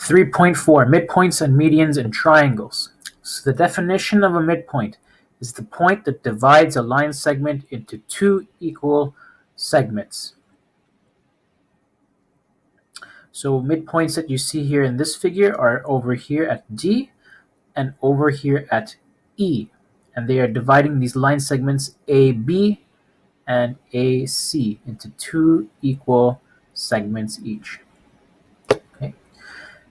3.4 Midpoints and medians in triangles. So the definition of a midpoint is the point that divides a line segment into two equal segments. So midpoints that you see here in this figure are over here at D and over here at E. And they are dividing these line segments AB and AC into two equal segments each. Okay.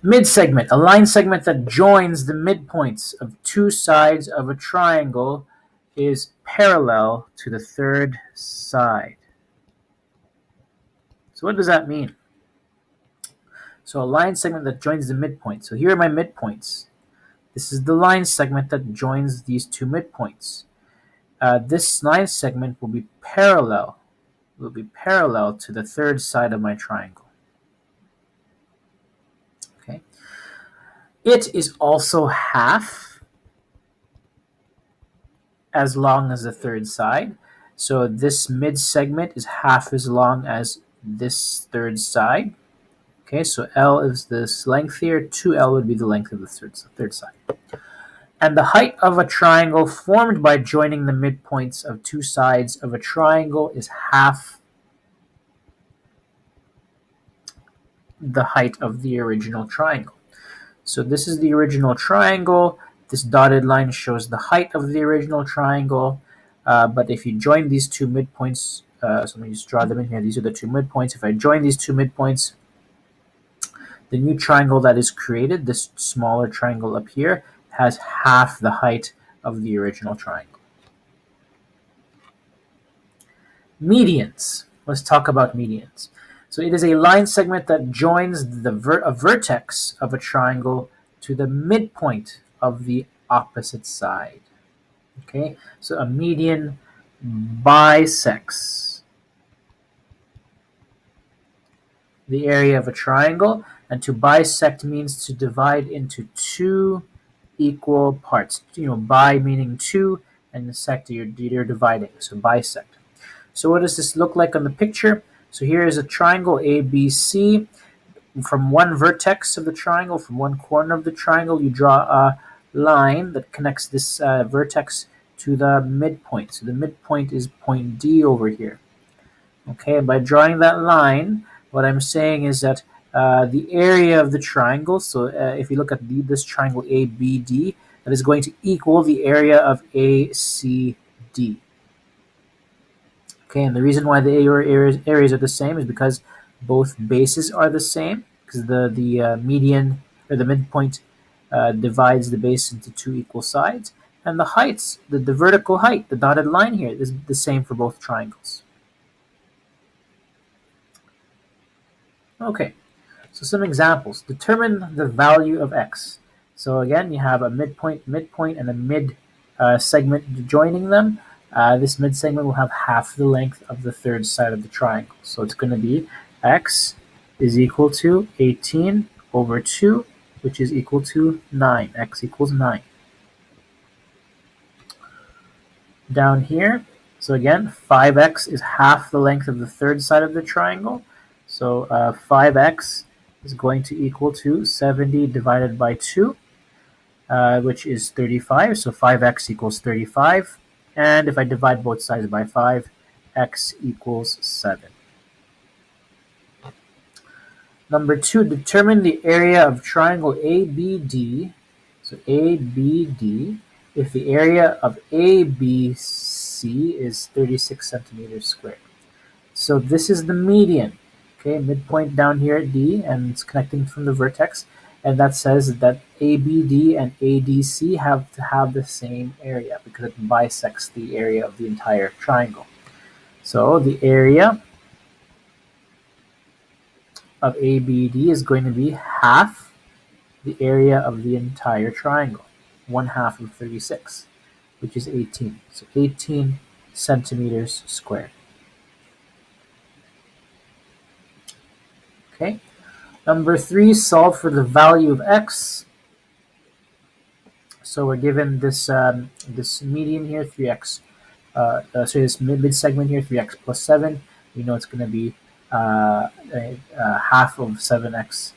Mid-segment, a line segment that joins the midpoints of two sides of a triangle, is parallel to the third side. So what does that mean? So a line segment that joins the midpoint. So here are my midpoints. This is the line segment that joins these two midpoints. This line segment will be parallel to the third side of my triangle. Okay. It is also half as long as the third side. So this mid segment is half as long as this third side. Okay, so L is this length here. 2L would be the length of the third side. And the height of a triangle formed by joining the midpoints of two sides of a triangle is half the height of the original triangle. So this is the original triangle. This dotted line shows the height of the original triangle. But if you join these two midpoints, so let me just draw them in here. These are the two midpoints. If I join these two midpoints, the new triangle that is created, this smaller triangle up here, has half the height of the original triangle. Medians. Let's talk about medians. So it is a line segment that joins a vertex of a triangle to the midpoint of the opposite side. Okay, so a median bisects the area of a triangle, and to bisect means to divide into two equal parts. Bi meaning two, and sect you're dividing, so bisect. So what does this look like on the picture? So here is a triangle ABC. From one vertex of the triangle, from one corner of the triangle, you draw a line that connects this vertex to the midpoint. So the midpoint is point D over here. Okay, and by drawing that line, what I'm saying is that the area of the triangle, so if you look at this triangle ABD, that is going to equal the area of ACD. Okay, and the reason why the areas are the same is because both bases are the same, because the median or the midpoint divides the base into two equal sides, and the heights, the vertical height, the dotted line here, is the same for both triangles. Okay, so some examples. Determine the value of x. So again, you have a midpoint, and a mid segment joining them. This mid segment will have half the length of the third side of the triangle. So it's going to be x is equal to 18 over 2, which is equal to 9. X equals 9. Down here, so again, 5x is half the length of the third side of the triangle. So 5x is going to equal to 70 divided by 2, which is 35. So 5x equals 35. And if I divide both sides by 5, x equals 7. Number 2, determine the area of triangle ABD. So ABD, if the area of ABC is 36 centimeters squared. So this is the median. Okay, midpoint down here at D, and it's connecting from the vertex. And that says that ABD and ADC have to have the same area because it bisects the area of the entire triangle. So the area of ABD is going to be half the area of the entire triangle, 1/2 of 36, which is 18. So 18 centimeters squared. Okay. Number 3, solve for the value of x. So we're given this this median here, 3x. This mid segment here, 3x plus 7. We know it's going to be half of 7x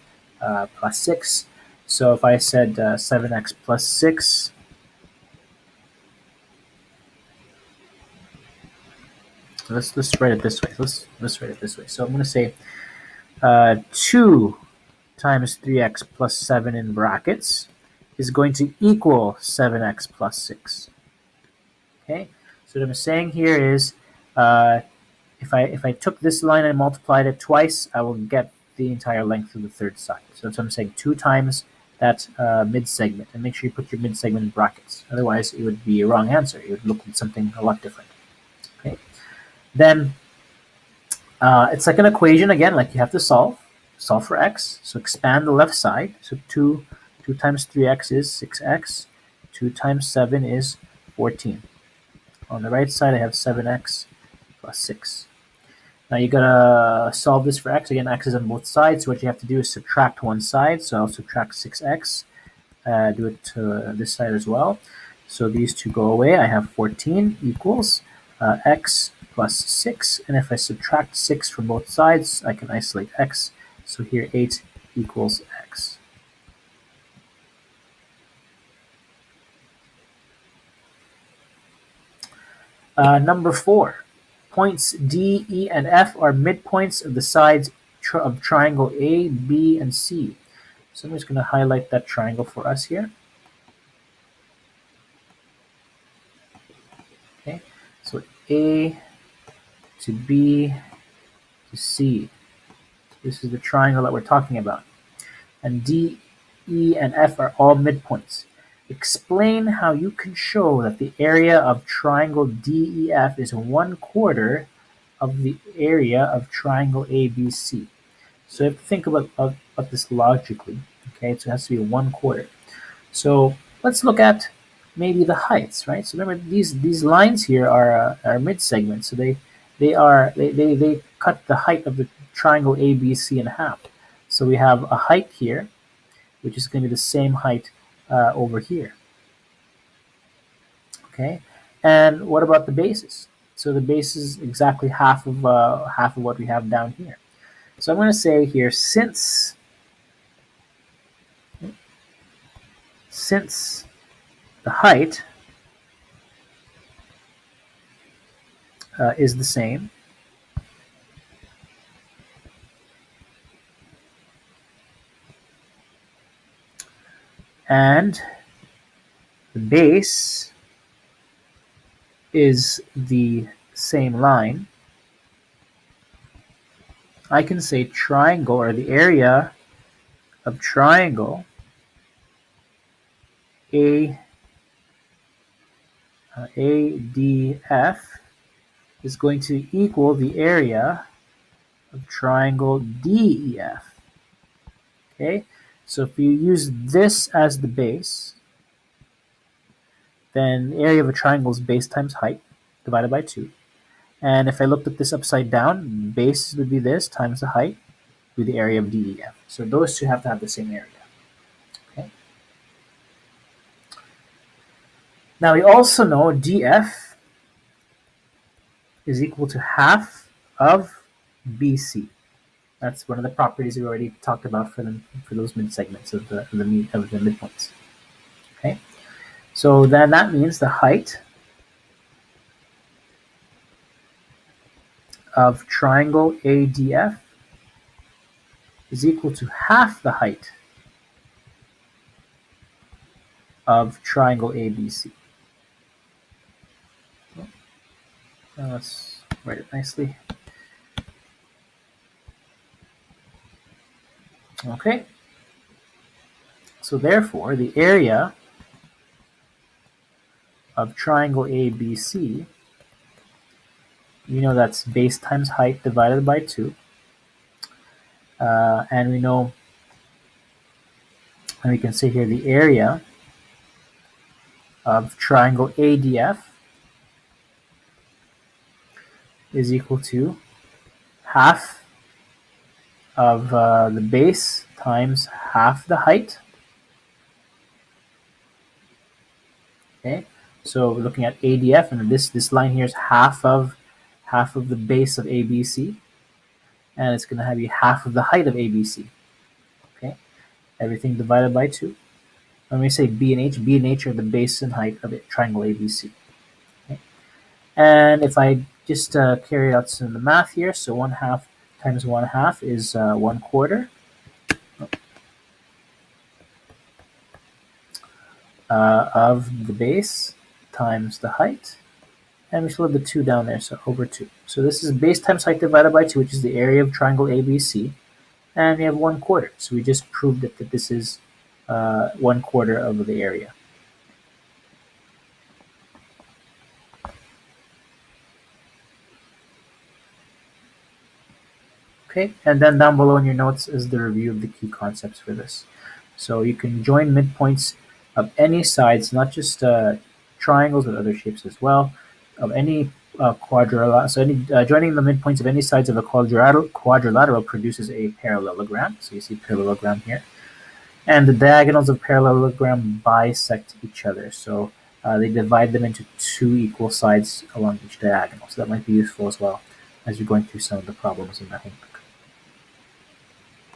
plus 6. So if I said 7x plus 6, let's write it this way. Let's write it this way. So I'm going to say 2 times 3x plus 7 in brackets is going to equal 7x plus 6. Okay, so what I'm saying here is if I took this line and multiplied it twice, I will get the entire length of the third side. So that's what I'm saying, 2 times that mid-segment. And make sure you put your mid-segment in brackets. Otherwise, it would be a wrong answer. It would look like something a lot different. Okay, then it's like an equation again, like you have to solve for x. So expand the left side. So 2 times 3x is 6x. 2 times 7 is 14. On the right side, I have 7x plus 6. Now you gotta solve this for x. Again, x is on both sides. So what you have to do is subtract one side. So I'll subtract 6x. Do it to this side as well. So these two go away. I have 14 equals x plus 6. And if I subtract 6 from both sides, I can isolate x. So here 8 equals x. Number 4. Points D, E, and F are midpoints of the sides of triangle A, B, and C. So I'm just going to highlight that triangle for us here. Okay, so A to B to C. This is the triangle that we're talking about. And D, E, and F are all midpoints. Explain how you can show that the area of triangle DEF is 1/4 of the area of triangle ABC. So you have to think about this logically. Okay, so it has to be 1/4. So let's look at maybe the heights, right? So remember these lines here are mid segments, so they cut the height of the triangle ABC in half. So we have a height here, which is going to be the same height over here. Okay, and what about the bases? So the base is exactly half of what we have down here. So I'm going to say here, since the height is the same, and the base is the same line, I can say triangle, or the area of triangle ADF is going to equal the area of triangle DEF. Okay, so if you use this as the base, then the area of a triangle is base times height divided by 2. And if I looked at this upside down, base would be this times the height would be the area of DEF. So those two have to have the same area. Okay. Now we also know DF is equal to half of BC. That's one of the properties we already talked about for those mid segments of the midpoints. Okay, so then that means the height of triangle ADF is equal to half the height of triangle ABC. Now let's write it nicely. Okay, so therefore the area of triangle ABC, you know that's base times height divided by 2. And we know, and we can say here the area of triangle ADF is equal to half of the base times half the height. Okay, so we're looking at ADF, and this line here is half of the base of ABC, and it's going to be half of the height of ABC. Okay, everything divided by 2. When we say B and H are the base and height of a triangle ABC. Okay? And if I just carry out some of the math here, so 1/2 times 1/2 is 1/4 of the base times the height. And we still have the 2 down there, so over 2. So this is base times height divided by 2, which is the area of triangle ABC. And we have 1/4. So we just proved that this is 1/4 of the area. Okay, and then down below in your notes is the review of the key concepts for this. So you can join midpoints of any sides, not just triangles, but other shapes as well, of any quadrilateral. So joining the midpoints of any sides of a quadrilateral produces a parallelogram. So you see parallelogram here. And the diagonals of parallelogram bisect each other. So they divide them into 2 equal sides along each diagonal. So that might be useful as well as you're going through some of the problems in the homework.